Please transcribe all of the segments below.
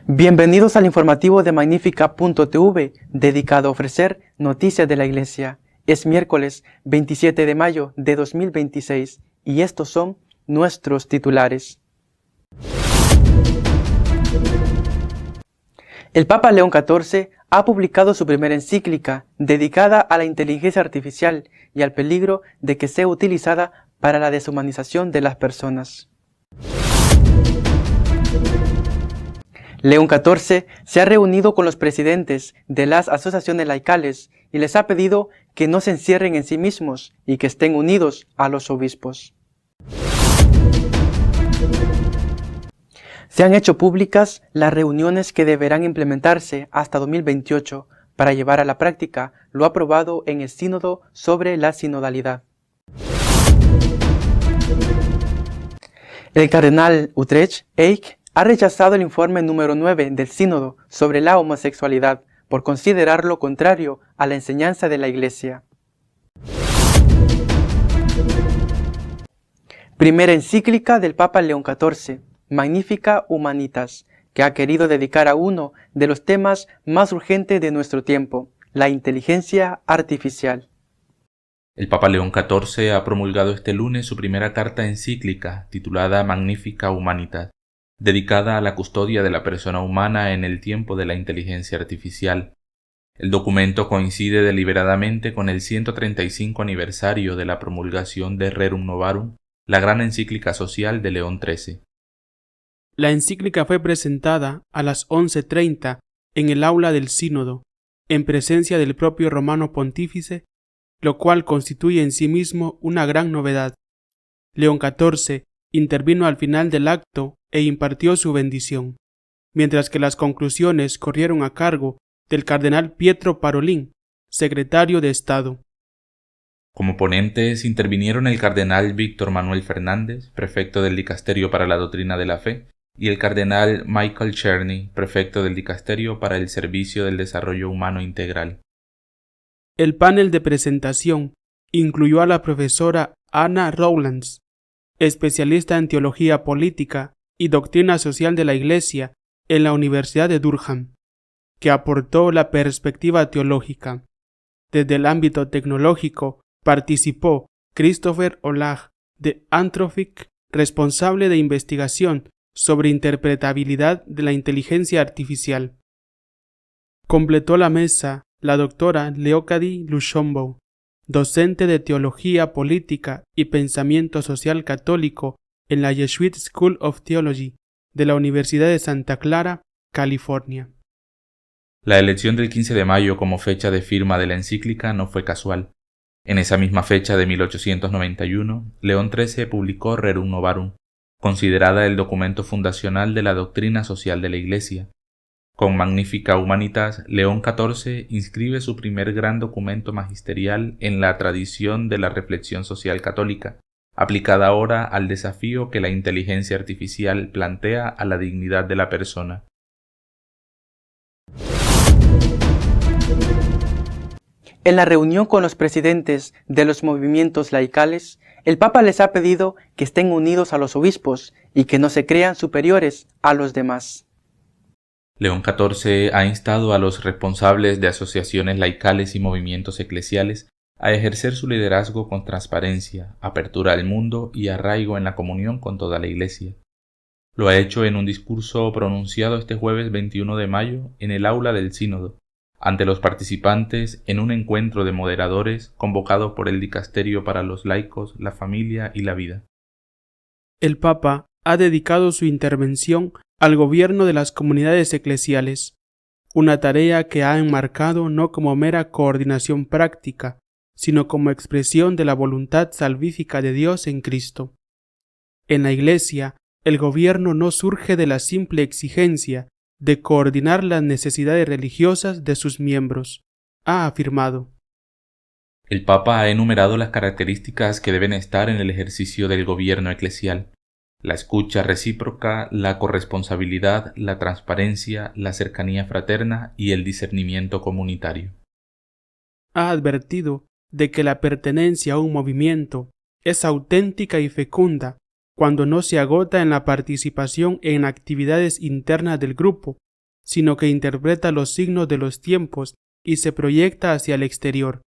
Bienvenidos al informativo de Magnifica.tv, dedicado a ofrecer noticias de la Iglesia. Es miércoles 27 de mayo de 2026 y estos son nuestros titulares. El Papa León XIV ha publicado su primera encíclica dedicada a la inteligencia artificial y al peligro de que sea utilizada para la deshumanización de las personas. León XIV se ha reunido con los presidentes de las asociaciones laicales y les ha pedido que no se encierren en sí mismos y que estén unidos a los obispos. Se han hecho públicas las reuniones que deberán implementarse hasta 2028 para llevar a la práctica lo aprobado en el Sínodo sobre la sinodalidad. El cardenal Utrecht Eck ha rechazado el informe número 9 del Sínodo sobre la homosexualidad por considerarlo contrario a la enseñanza de la Iglesia. Primera encíclica del Papa León XIV, Magnifica Humanitas, que ha querido dedicar a uno de los temas más urgentes de nuestro tiempo, la inteligencia artificial. El Papa León XIV ha promulgado este lunes su primera carta encíclica titulada Magnifica Humanitas, dedicada a la custodia de la persona humana en el tiempo de la inteligencia artificial. El documento coincide deliberadamente con el 135 aniversario de la promulgación de Rerum Novarum, la gran encíclica social de León XIII. La encíclica fue presentada a las 11:30 en el aula del Sínodo, en presencia del propio Romano Pontífice, lo cual constituye en sí mismo una gran novedad. León XIV intervino al final del acto e impartió su bendición, mientras que las conclusiones corrieron a cargo del cardenal Pietro Parolin, secretario de Estado. Como ponentes intervinieron el cardenal Víctor Manuel Fernández, prefecto del Dicasterio para la Doctrina de la Fe, y el cardenal Michael Czerny, prefecto del Dicasterio para el Servicio del Desarrollo Humano Integral. El panel de presentación incluyó a la profesora Anna Rowlands, especialista en teología política y doctrina social de la Iglesia en la Universidad de Durham, que aportó la perspectiva teológica. Desde el ámbito tecnológico participó Christopher Olah, de Anthropic, responsable de investigación sobre interpretabilidad de la inteligencia artificial. Completó la mesa la doctora Leocadie Luchombo, docente de Teología Política y Pensamiento Social Católico en la Jesuit School of Theology de la Universidad de Santa Clara, California. La elección del 15 de mayo como fecha de firma de la encíclica no fue casual. En esa misma fecha de 1891, León XIII publicó Rerum Novarum, considerada el documento fundacional de la doctrina social de la Iglesia. Con Magnifica Humanitas, León XIV inscribe su primer gran documento magisterial en la tradición de la reflexión social católica, aplicada ahora al desafío que la inteligencia artificial plantea a la dignidad de la persona. En la reunión con los presidentes de los movimientos laicales, el Papa les ha pedido que estén unidos a los obispos y que no se crean superiores a los demás. León XIV ha instado a los responsables de asociaciones laicales y movimientos eclesiales a ejercer su liderazgo con transparencia, apertura al mundo y arraigo en la comunión con toda la Iglesia. Lo ha hecho en un discurso pronunciado este jueves 21 de mayo en el aula del Sínodo, ante los participantes en un encuentro de moderadores convocado por el Dicasterio para los Laicos, la Familia y la Vida. El Papa ha dedicado su intervención al gobierno de las comunidades eclesiales, una tarea que ha enmarcado no como mera coordinación práctica, sino como expresión de la voluntad salvífica de Dios en Cristo. En la Iglesia, el gobierno no surge de la simple exigencia de coordinar las necesidades religiosas de sus miembros, ha afirmado. El Papa ha enumerado las características que deben estar en el ejercicio del gobierno eclesial: la escucha recíproca, la corresponsabilidad, la transparencia, la cercanía fraterna y el discernimiento comunitario. ha advertido de que la pertenencia a un movimiento es auténtica y fecunda cuando no se agota en la participación en actividades internas del grupo, sino que interpreta los signos de los tiempos y se proyecta hacia el exterior,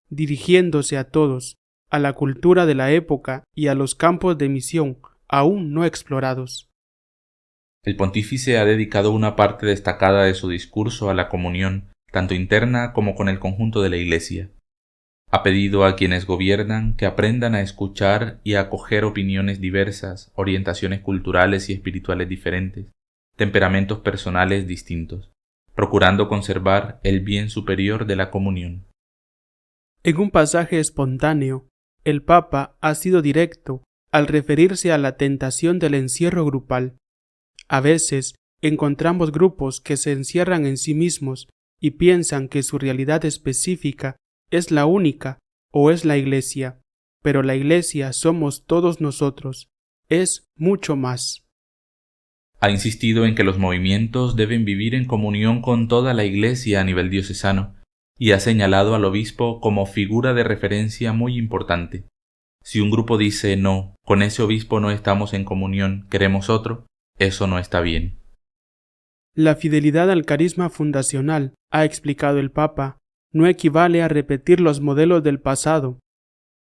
dirigiéndose a todos, a la cultura de la época y a los campos de misión aún no explorados. El pontífice ha dedicado una parte destacada de su discurso a la comunión, tanto interna como con el conjunto de la Iglesia. Ha pedido a quienes gobiernan que aprendan a escuchar y a acoger opiniones diversas, orientaciones culturales y espirituales diferentes, temperamentos personales distintos, procurando conservar el bien superior de la comunión. En un pasaje espontáneo, el Papa ha sido directo al referirse a la tentación del encierro grupal. A veces encontramos grupos que se encierran en sí mismos y piensan que su realidad específica es la única o es la Iglesia, pero la Iglesia somos todos nosotros, es mucho más. Ha insistido en que los movimientos deben vivir en comunión con toda la Iglesia a nivel diocesano y ha señalado al obispo como figura de referencia muy importante. Si un grupo dice no, con ese obispo no estamos en comunión, queremos otro, eso no está bien. La fidelidad al carisma fundacional, ha explicado el Papa, no equivale a repetir los modelos del pasado,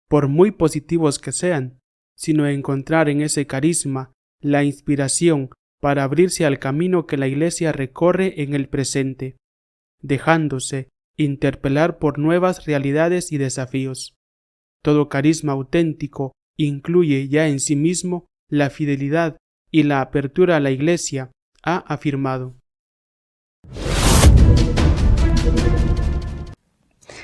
por muy positivos que sean, sino a encontrar en ese carisma la inspiración para abrirse al camino que la Iglesia recorre en el presente, dejándose interpelar por nuevas realidades y desafíos. Todo carisma auténtico incluye ya en sí mismo la fidelidad y la apertura a la Iglesia, ha afirmado.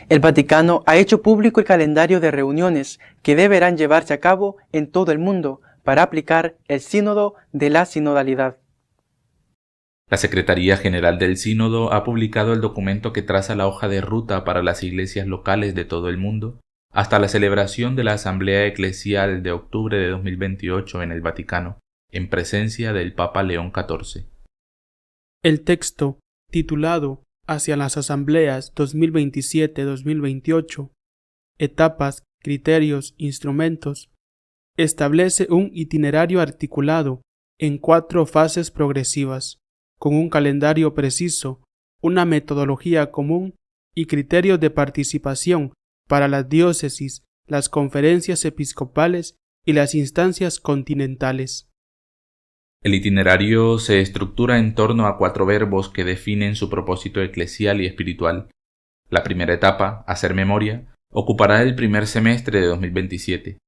El Vaticano ha hecho público el calendario de reuniones que deberán llevarse a cabo en todo el mundo para aplicar el Sínodo de la Sinodalidad. La Secretaría General del Sínodo ha publicado el documento que traza la hoja de ruta para las iglesias locales de todo el mundo hasta la celebración de la Asamblea Eclesial de octubre de 2028 en el Vaticano, en presencia del Papa León XIV. El texto, titulado Hacia las Asambleas 2027-2028, Etapas, Criterios, Instrumentos, establece un itinerario articulado en 4 fases progresivas, con un calendario preciso, una metodología común y criterios de participación para las diócesis, las conferencias episcopales y las instancias continentales. El itinerario se estructura en torno a 4 verbos que definen su propósito eclesial y espiritual. La primera etapa, hacer memoria, ocupará el primer semestre de 2027.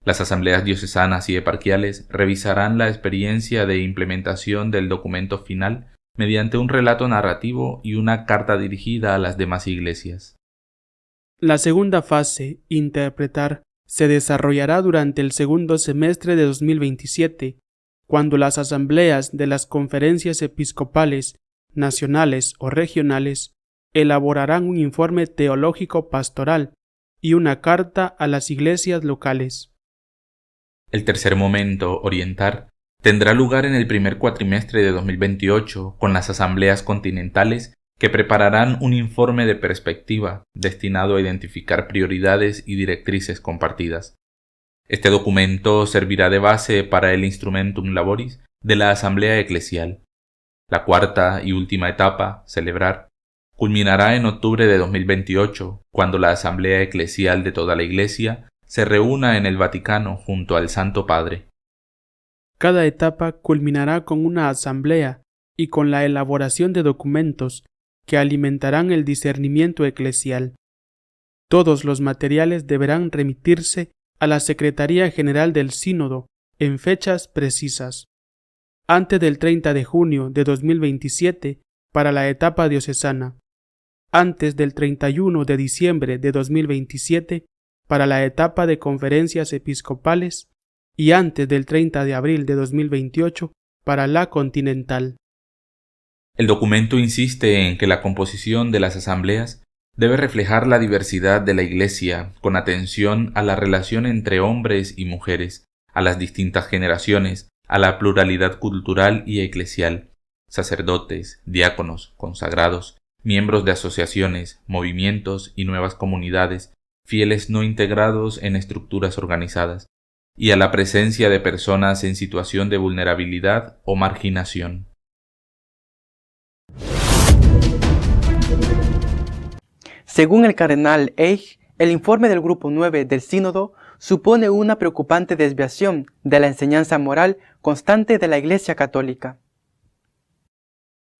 Las asambleas diocesanas y eparquiales revisarán la experiencia de implementación del documento final mediante un relato narrativo y una carta dirigida a las demás iglesias. La segunda fase, interpretar, se desarrollará durante el segundo semestre de 2027, cuando las asambleas de las conferencias episcopales, nacionales o regionales elaborarán un informe teológico pastoral y una carta a las iglesias locales. El tercer momento, orientar, tendrá lugar en el primer cuatrimestre de 2028 con las asambleas continentales que prepararán un informe de perspectiva destinado a identificar prioridades y directrices compartidas. Este documento servirá de base para el Instrumentum Laboris de la Asamblea Eclesial. La cuarta y última etapa, celebrar, culminará en octubre de 2028, cuando la Asamblea Eclesial de toda la Iglesia se reúna en el Vaticano junto al Santo Padre. Cada etapa culminará con una asamblea y con la elaboración de documentos que alimentarán el discernimiento eclesial. Todos los materiales deberán remitirse a la Secretaría General del Sínodo en fechas precisas, antes del 30 de junio de 2027 para la etapa diocesana, antes del 31 de diciembre de 2027 para la etapa de conferencias episcopales y antes del 30 de abril de 2028 para la continental. El documento insiste en que la composición de las asambleas debe reflejar la diversidad de la Iglesia con atención a la relación entre hombres y mujeres, a las distintas generaciones, a la pluralidad cultural y eclesial, sacerdotes, diáconos, consagrados, miembros de asociaciones, movimientos y nuevas comunidades, fieles no integrados en estructuras organizadas, y a la presencia de personas en situación de vulnerabilidad o marginación. Según el cardenal Eich, el informe del Grupo 9 del Sínodo supone una preocupante desviación de la enseñanza moral constante de la Iglesia Católica.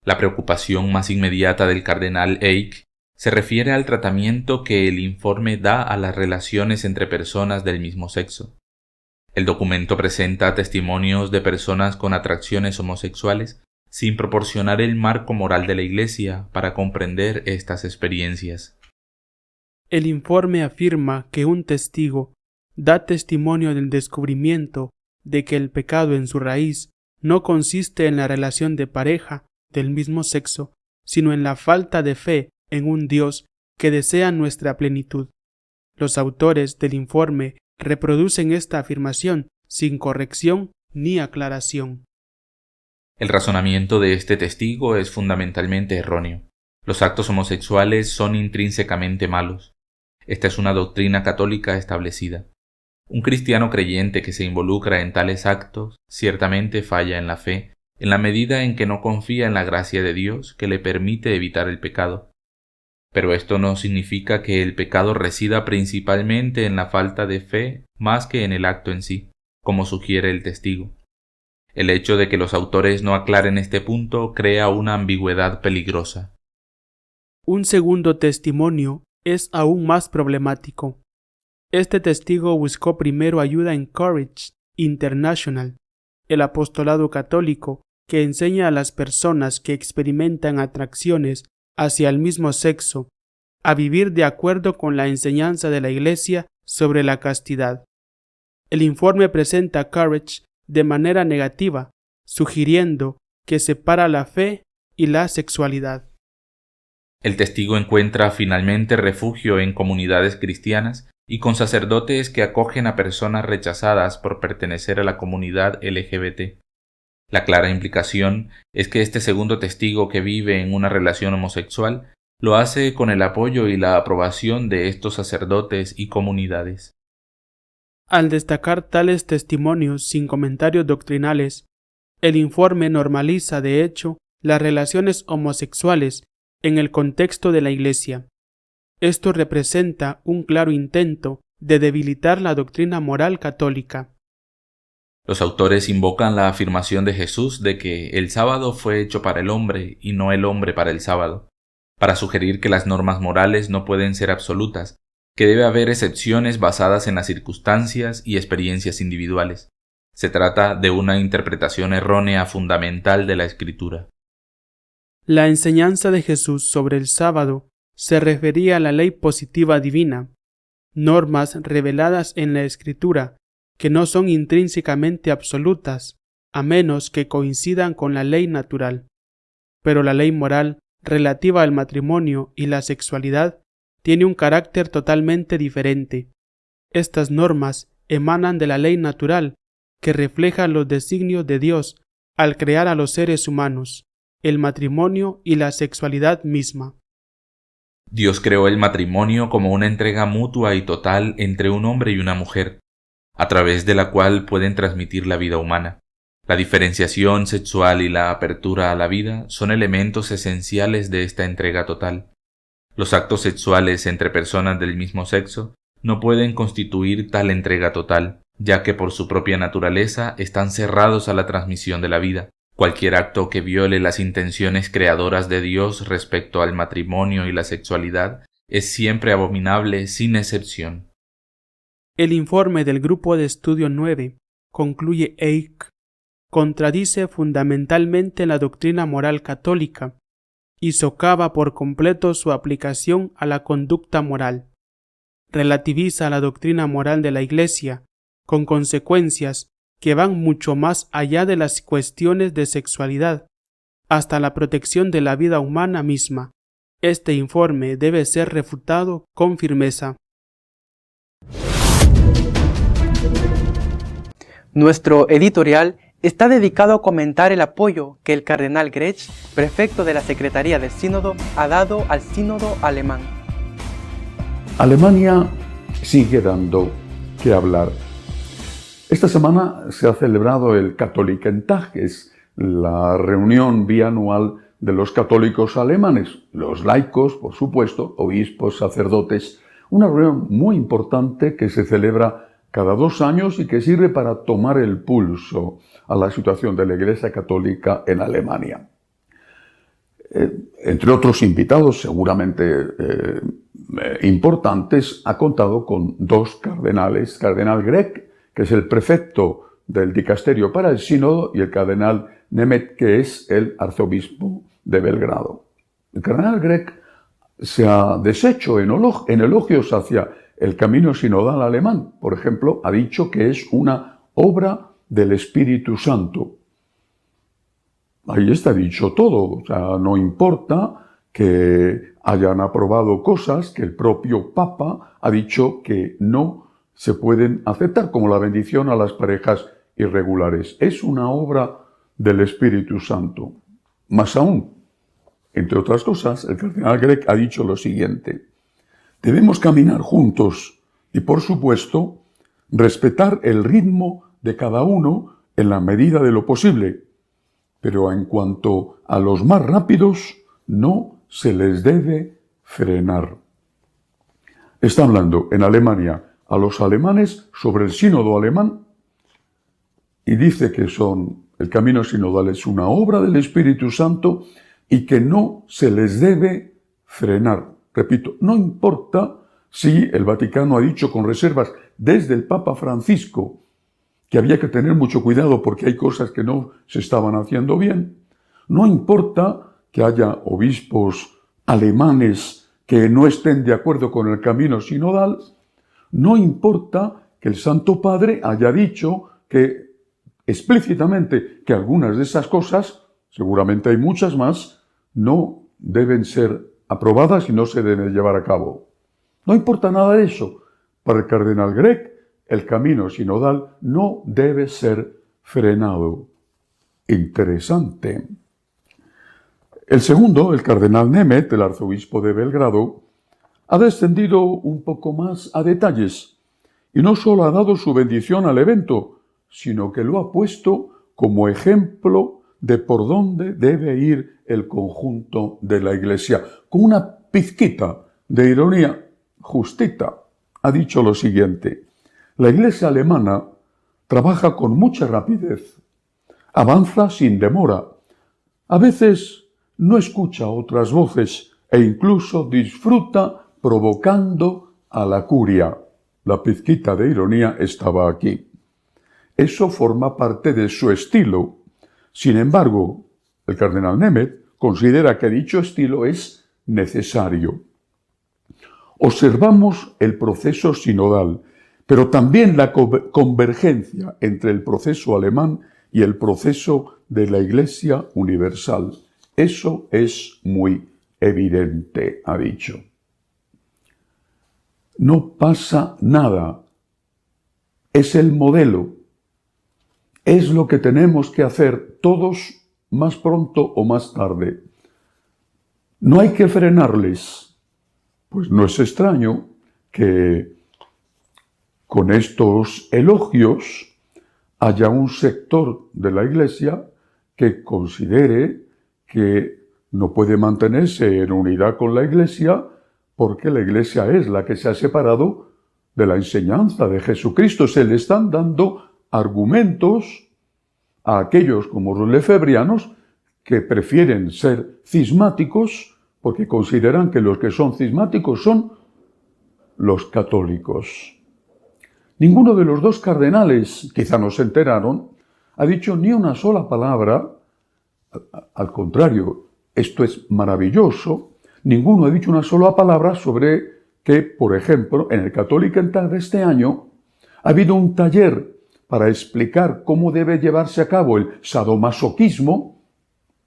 La preocupación más inmediata del cardenal Eich se refiere al tratamiento que el informe da a las relaciones entre personas del mismo sexo. El documento presenta testimonios de personas con atracciones homosexuales sin proporcionar el marco moral de la Iglesia para comprender estas experiencias. El informe afirma que un testigo da testimonio del descubrimiento de que el pecado en su raíz no consiste en la relación de pareja del mismo sexo, sino en la falta de fe en un Dios que desea nuestra plenitud. Los autores del informe reproducen esta afirmación sin corrección ni aclaración. El razonamiento de este testigo es fundamentalmente erróneo. Los actos homosexuales son intrínsecamente malos. Esta es una doctrina católica establecida. Un cristiano creyente que se involucra en tales actos ciertamente falla en la fe, en la medida en que no confía en la gracia de Dios que le permite evitar el pecado. Pero esto no significa que el pecado resida principalmente en la falta de fe más que en el acto en sí, como sugiere el testigo. El hecho de que los autores no aclaren este punto crea una ambigüedad peligrosa. Un segundo testimonio es aún más problemático. Este testigo buscó primero ayuda en Courage International, el apostolado católico que enseña a las personas que experimentan atracciones hacia el mismo sexo a vivir de acuerdo con la enseñanza de la Iglesia sobre la castidad. El informe presenta a Courage de manera negativa, sugiriendo que separa la fe y la sexualidad. El testigo encuentra finalmente refugio en comunidades cristianas y con sacerdotes que acogen a personas rechazadas por pertenecer a la comunidad LGBT. La clara implicación es que este segundo testigo que vive en una relación homosexual lo hace con el apoyo y la aprobación de estos sacerdotes y comunidades. Al destacar tales testimonios sin comentarios doctrinales, el informe normaliza de hecho las relaciones homosexuales en el contexto de la Iglesia. Esto representa un claro intento de debilitar la doctrina moral católica. Los autores invocan la afirmación de Jesús de que el sábado fue hecho para el hombre y no el hombre para el sábado, para sugerir que las normas morales no pueden ser absolutas, que debe haber excepciones basadas en las circunstancias y experiencias individuales. Se trata de una interpretación errónea fundamental de la Escritura. La enseñanza de Jesús sobre el sábado se refería a la ley positiva divina, normas reveladas en la Escritura que no son intrínsecamente absolutas, a menos que coincidan con la ley natural. Pero la ley moral relativa al matrimonio y la sexualidad tiene un carácter totalmente diferente. Estas normas emanan de la ley natural, que refleja los designios de Dios al crear a los seres humanos, el matrimonio y la sexualidad misma. Dios creó el matrimonio como una entrega mutua y total entre un hombre y una mujer, a través de la cual pueden transmitir la vida humana. La diferenciación sexual y la apertura a la vida son elementos esenciales de esta entrega total. Los actos sexuales entre personas del mismo sexo no pueden constituir tal entrega total, ya que por su propia naturaleza están cerrados a la transmisión de la vida. Cualquier acto que viole las intenciones creadoras de Dios respecto al matrimonio y la sexualidad es siempre abominable sin excepción. El informe del Grupo de Estudio 9, concluye Eich, contradice fundamentalmente la doctrina moral católica y socava por completo su aplicación a la conducta moral. Relativiza la doctrina moral de la Iglesia, con consecuencias que van mucho más allá de las cuestiones de sexualidad, hasta la protección de la vida humana misma. Este informe debe ser refutado con firmeza. Nuestro editorial está dedicado a comentar el apoyo que el cardenal Grech, prefecto de la Secretaría del Sínodo, ha dado al sínodo alemán. Alemania sigue dando que hablar. Esta semana se ha celebrado el Katholikentag, que es la reunión bianual de los católicos alemanes, los laicos, por supuesto, obispos, sacerdotes, una reunión muy importante que se celebra cada 2 años y que sirve para tomar el pulso a la situación de la Iglesia Católica en Alemania. Entre otros invitados seguramente importantes, ha contado con 2 cardenales, cardenal Grech, que es el prefecto del dicasterio para el sínodo, y el cardenal Nemeth, que es el arzobispo de Belgrado. El cardenal Grech se ha deshecho en elogios hacia el camino sinodal alemán. Por ejemplo, ha dicho que es una obra del Espíritu Santo. Ahí está dicho todo. O sea, no importa que hayan aprobado cosas que el propio Papa ha dicho que no se pueden aceptar, como la bendición a las parejas irregulares. Es una obra del Espíritu Santo. Más aún, entre otras cosas, el cardenal Grech ha dicho lo siguiente: debemos caminar juntos y, por supuesto, respetar el ritmo de cada uno en la medida de lo posible, pero en cuanto a los más rápidos, no se les debe frenar. Está hablando en Alemania a los alemanes sobre el sínodo alemán y dice que el camino sinodal es una obra del Espíritu Santo y que no se les debe frenar. Repito, no importa si el Vaticano ha dicho con reservas desde el Papa Francisco que había que tener mucho cuidado porque hay cosas que no se estaban haciendo bien. No importa que haya obispos alemanes que no estén de acuerdo con el camino sinodal. No importa que el Santo Padre haya dicho que explícitamente que algunas de esas cosas, seguramente hay muchas más, no deben ser aprobadas y no se deben llevar a cabo. No importa nada de eso. Para el cardenal Grech, el camino sinodal no debe ser frenado. Interesante. El segundo, el cardenal Nemeth, el arzobispo de Belgrado, ha descendido un poco más a detalles y no solo ha dado su bendición al evento, sino que lo ha puesto como ejemplo de por dónde debe ir el conjunto de la Iglesia. Con una pizquita de ironía justita, ha dicho lo siguiente: la Iglesia alemana trabaja con mucha rapidez, avanza sin demora, a veces no escucha otras voces e incluso disfruta provocando a la curia. La pizquita de ironía estaba aquí. Eso forma parte de su estilo. Sin embargo, el cardenal Nemeth considera que dicho estilo es necesario. Observamos el proceso sinodal, pero también la convergencia entre el proceso alemán y el proceso de la Iglesia universal. Eso es muy evidente, ha dicho. No pasa nada. Es el modelo. Es lo que tenemos que hacer todos más pronto o más tarde. No hay que frenarles. Pues no es extraño que con estos elogios haya un sector de la Iglesia que considere que no puede mantenerse en unidad con la Iglesia porque la Iglesia es la que se ha separado de la enseñanza de Jesucristo. Se le están dando argumentos a aquellos como los lefebrianos que prefieren ser cismáticos porque consideran que los que son cismáticos son los católicos. Ninguno de los 2 cardenales, quizá no se enteraron, ha dicho ni una sola palabra. Al contrario, esto es maravilloso. Ninguno ha dicho una sola palabra sobre que, por ejemplo, en el Katholikentag de este año ha habido un taller para explicar cómo debe llevarse a cabo el sadomasoquismo,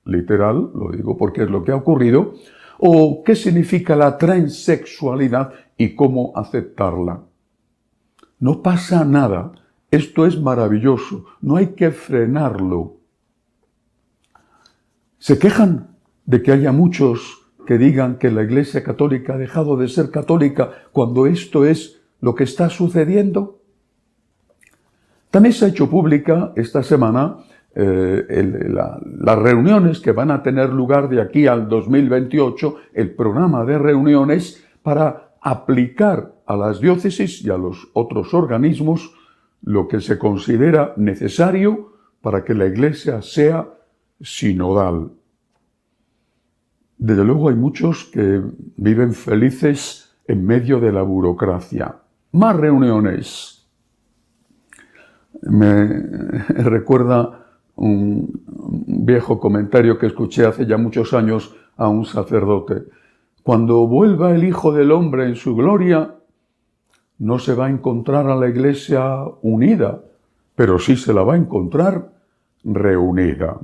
literal, lo digo porque es lo que ha ocurrido, o qué significa la transexualidad y cómo aceptarla. No pasa nada. Esto es maravilloso, no hay que frenarlo. Se quejan de que haya muchos que digan que la Iglesia Católica ha dejado de ser católica cuando esto es lo que está sucediendo. También se ha hecho pública esta semana las reuniones que van a tener lugar de aquí al 2028, el programa de reuniones para aplicar a las diócesis y a los otros organismos lo que se considera necesario para que la Iglesia sea sinodal. Desde luego hay muchos que viven felices en medio de la burocracia. Más reuniones. Me recuerda un viejo comentario que escuché hace ya muchos años a un sacerdote. Cuando vuelva el Hijo del Hombre en su gloria, no se va a encontrar a la Iglesia unida, pero sí se la va a encontrar reunida.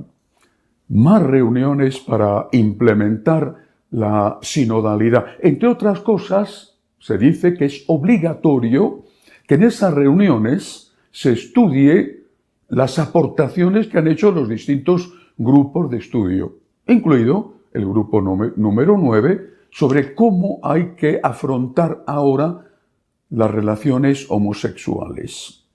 Más reuniones para implementar la sinodalidad. Entre otras cosas, se dice que es obligatorio que en esas reuniones se estudie las aportaciones que han hecho los distintos grupos de estudio, incluido el grupo número 9, sobre cómo hay que afrontar ahora las relaciones homosexuales.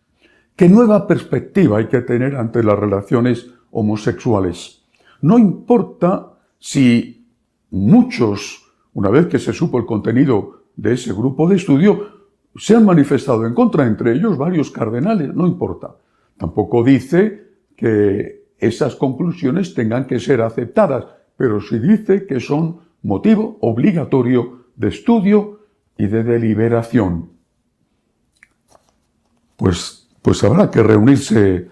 ¿Qué nueva perspectiva hay que tener ante las relaciones homosexuales? No importa si muchos, una vez que se supo el contenido de ese grupo de estudio, se han manifestado en contra, entre ellos varios cardenales, no importa. Tampoco dice que esas conclusiones tengan que ser aceptadas, pero sí dice que son motivo obligatorio de estudio y de deliberación. Pues habrá que reunirse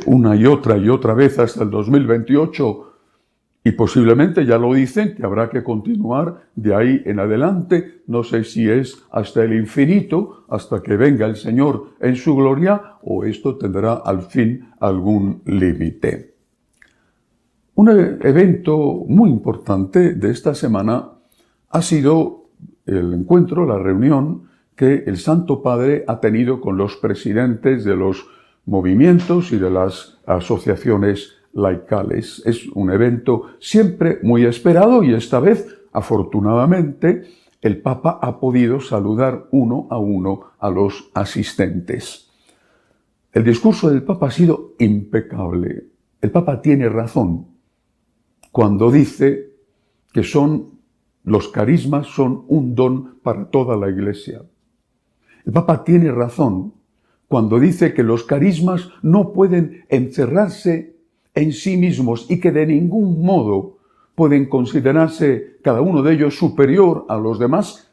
una y otra vez hasta el 2028 y posiblemente, ya lo dicen, que habrá que continuar de ahí en adelante, no sé si es hasta el infinito, hasta que venga el Señor en su gloria, o esto tendrá al fin algún límite. Un evento muy importante de esta semana ha sido el encuentro, la reunión que el Santo Padre ha tenido con los presidentes de los movimientos y de las asociaciones laicales. Es un evento siempre muy esperado y esta vez, afortunadamente, el Papa ha podido saludar uno a los asistentes. El discurso del Papa ha sido impecable. El Papa tiene razón cuando dice que los carismas son un don para toda la Iglesia. El Papa tiene razón cuando dice que los carismas no pueden encerrarse en sí mismos y que de ningún modo pueden considerarse cada uno de ellos superior a los demás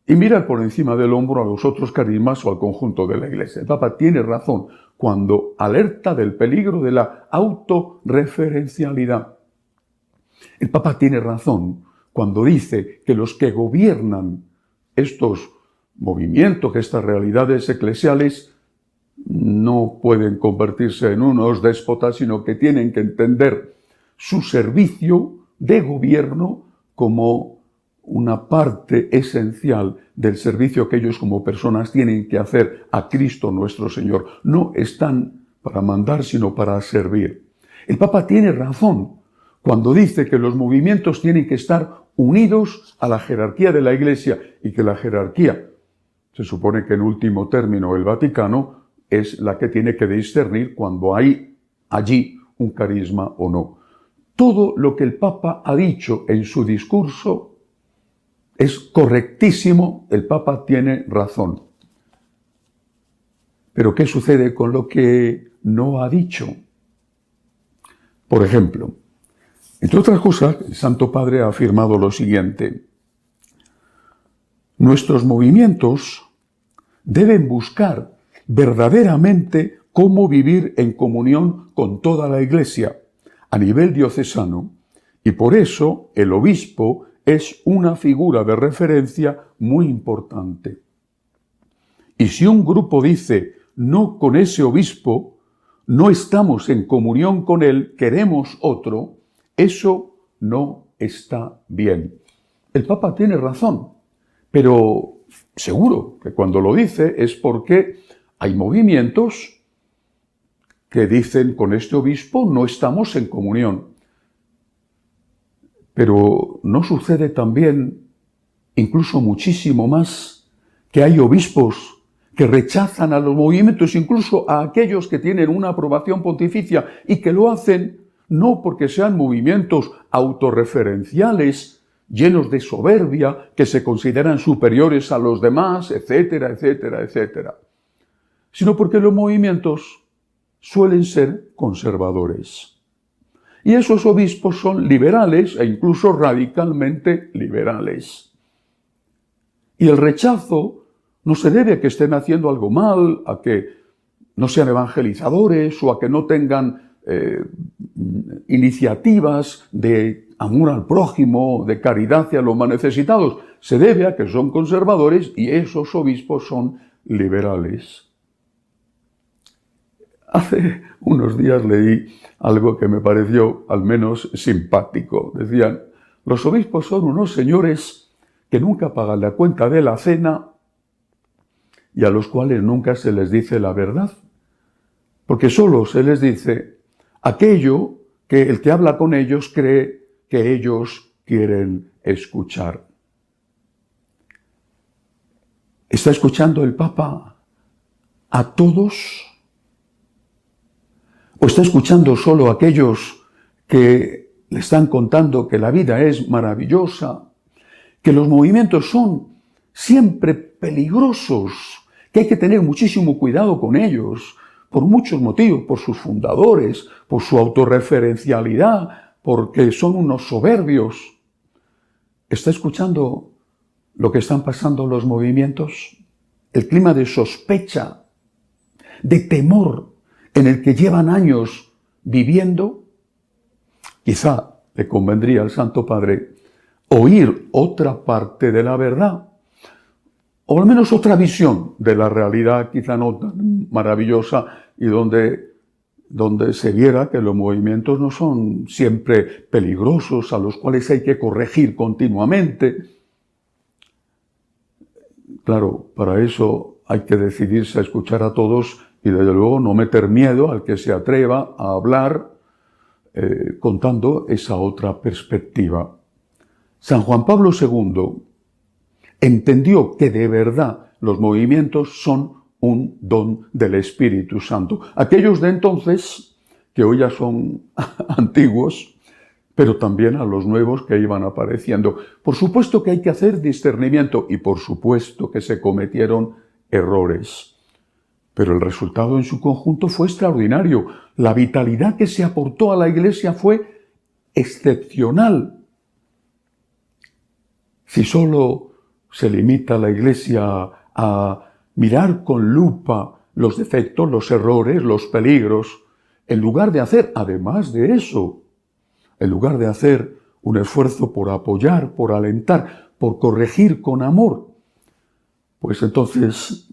y mirar por encima del hombro a los otros carismas o al conjunto de la Iglesia. El Papa tiene razón cuando alerta del peligro de la autorreferencialidad. El Papa tiene razón cuando dice que los que gobiernan estos movimientos, estas realidades eclesiales, no pueden convertirse en unos déspotas, sino que tienen que entender su servicio de gobierno como una parte esencial del servicio que ellos como personas tienen que hacer a Cristo nuestro Señor. No están para mandar, sino para servir. El Papa tiene razón cuando dice que los movimientos tienen que estar unidos a la jerarquía de la Iglesia y que la jerarquía, se supone que en último término el Vaticano, es la que tiene que discernir cuando hay allí un carisma o no. Todo lo que el Papa ha dicho en su discurso es correctísimo, el Papa tiene razón. Pero ¿qué sucede con lo que no ha dicho? Por ejemplo, entre otras cosas, el Santo Padre ha afirmado lo siguiente: nuestros movimientos deben buscar verdaderamente cómo vivir en comunión con toda la Iglesia a nivel diocesano, y por eso el obispo es una figura de referencia muy importante. Y si un grupo dice, no con ese obispo, no estamos en comunión con él, queremos otro, eso no está bien. El Papa tiene razón, pero seguro que cuando lo dice es porque Hay movimientos que dicen, con este obispo no estamos en comunión. Pero ¿no sucede también, incluso muchísimo más, que hay obispos que rechazan a los movimientos, incluso a aquellos que tienen una aprobación pontificia, y que lo hacen no porque sean movimientos autorreferenciales, llenos de soberbia, que se consideran superiores a los demás, etcétera, etcétera, etcétera, sino porque los movimientos suelen ser conservadores. Y esos obispos son liberales e incluso radicalmente liberales. Y el rechazo no se debe a que estén haciendo algo mal, a que no sean evangelizadores o a que no tengan iniciativas de amor al prójimo, de caridad hacia los más necesitados. Se debe a que son conservadores y esos obispos son liberales. Hace unos días leí algo que me pareció al menos simpático. Decían, los obispos son unos señores que nunca pagan la cuenta de la cena y a los cuales nunca se les dice la verdad, porque solo se les dice aquello que el que habla con ellos cree que ellos quieren escuchar. ¿Está escuchando el Papa a todos? ¿O está escuchando solo a aquellos que le están contando que la vida es maravillosa, que los movimientos son siempre peligrosos, que hay que tener muchísimo cuidado con ellos, por muchos motivos, por sus fundadores, por su autorreferencialidad, porque son unos soberbios? ¿Está escuchando lo que están pasando los movimientos? El clima de sospecha, de temor en el que llevan años viviendo. Quizá le convendría al Santo Padre oír otra parte de la verdad, o al menos otra visión de la realidad, quizá no tan maravillosa, y donde se viera que los movimientos no son siempre peligrosos, a los cuales hay que corregir continuamente. Claro, para eso hay que decidirse a escuchar a todos y desde luego no meter miedo al que se atreva a hablar contando esa otra perspectiva. San Juan Pablo II entendió que de verdad los movimientos son un don del Espíritu Santo. Aquellos de entonces, que hoy ya son antiguos, pero también a los nuevos que iban apareciendo. Por supuesto que hay que hacer discernimiento y por supuesto que se cometieron errores. Pero el resultado en su conjunto fue extraordinario. La vitalidad que se aportó a la Iglesia fue excepcional. Si solo se limita la Iglesia a mirar con lupa los defectos, los errores, los peligros, en lugar de hacer, además de eso, en lugar de hacer un esfuerzo por apoyar, por alentar, por corregir con amor, pues entonces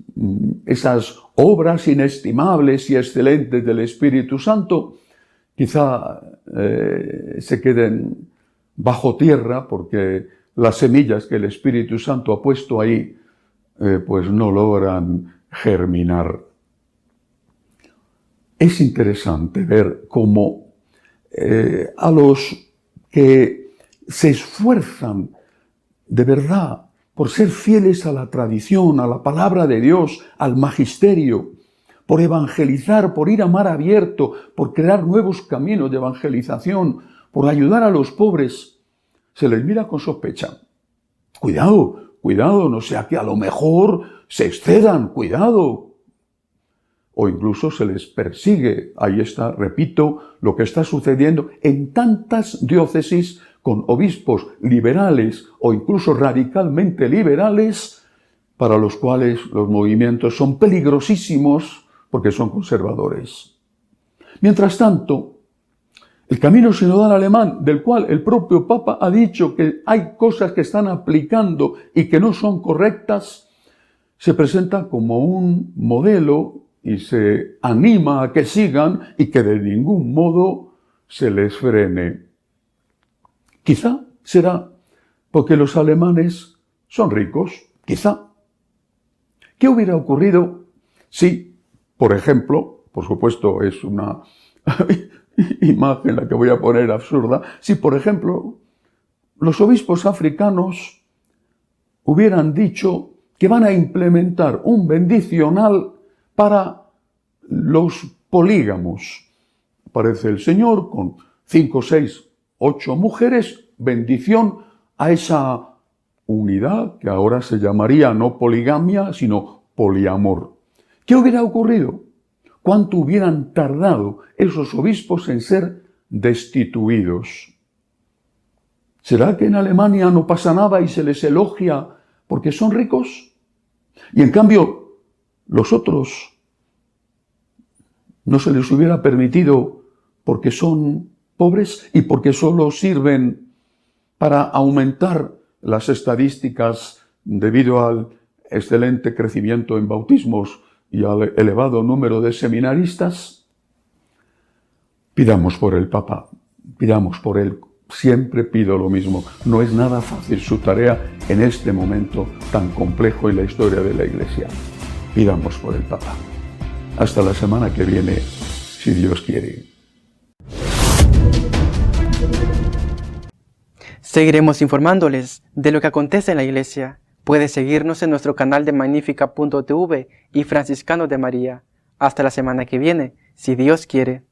esas obras inestimables y excelentes del Espíritu Santo quizá se queden bajo tierra porque las semillas que el Espíritu Santo ha puesto ahí pues no logran germinar. Es interesante ver cómo a los que se esfuerzan de verdad por ser fieles a la tradición, a la palabra de Dios, al magisterio, por evangelizar, por ir a mar abierto, por crear nuevos caminos de evangelización, por ayudar a los pobres, se les mira con sospecha. Cuidado, cuidado, no sea que a lo mejor se excedan, cuidado. O incluso se les persigue. Ahí está, repito, lo que está sucediendo en tantas diócesis con obispos liberales o incluso radicalmente liberales, para los cuales los movimientos son peligrosísimos porque son conservadores. Mientras tanto, el camino sinodal alemán, del cual el propio Papa ha dicho que hay cosas que están aplicando y que no son correctas, se presenta como un modelo y se anima a que sigan y que de ningún modo se les frene. Quizá será porque los alemanes son ricos, quizá. ¿Qué hubiera ocurrido si por ejemplo, por supuesto es una imagen la que voy a poner absurda, si por ejemplo los obispos africanos hubieran dicho que van a implementar un bendicional para los polígamos. Aparece el Señor con 5, 6, 8 mujeres, bendición a esa unidad que ahora se llamaría no poligamia, sino poliamor. ¿Qué hubiera ocurrido? ¿Cuánto hubieran tardado esos obispos en ser destituidos? ¿Será que en Alemania no pasa nada y se les elogia porque son ricos? Y en cambio, los otros no se les hubiera permitido porque son pobres y porque solo sirven para aumentar las estadísticas debido al excelente crecimiento en bautismos y al elevado número de seminaristas. Pidamos por el Papa, pidamos por él. Siempre pido lo mismo. No es nada fácil su tarea en este momento tan complejo en la historia de la Iglesia. Pidamos por el Papa. Hasta la semana que viene, si Dios quiere. Seguiremos informándoles de lo que acontece en la Iglesia. Puede seguirnos en nuestro canal de Magnífica.tv y Franciscanos de María. Hasta la semana que viene, si Dios quiere.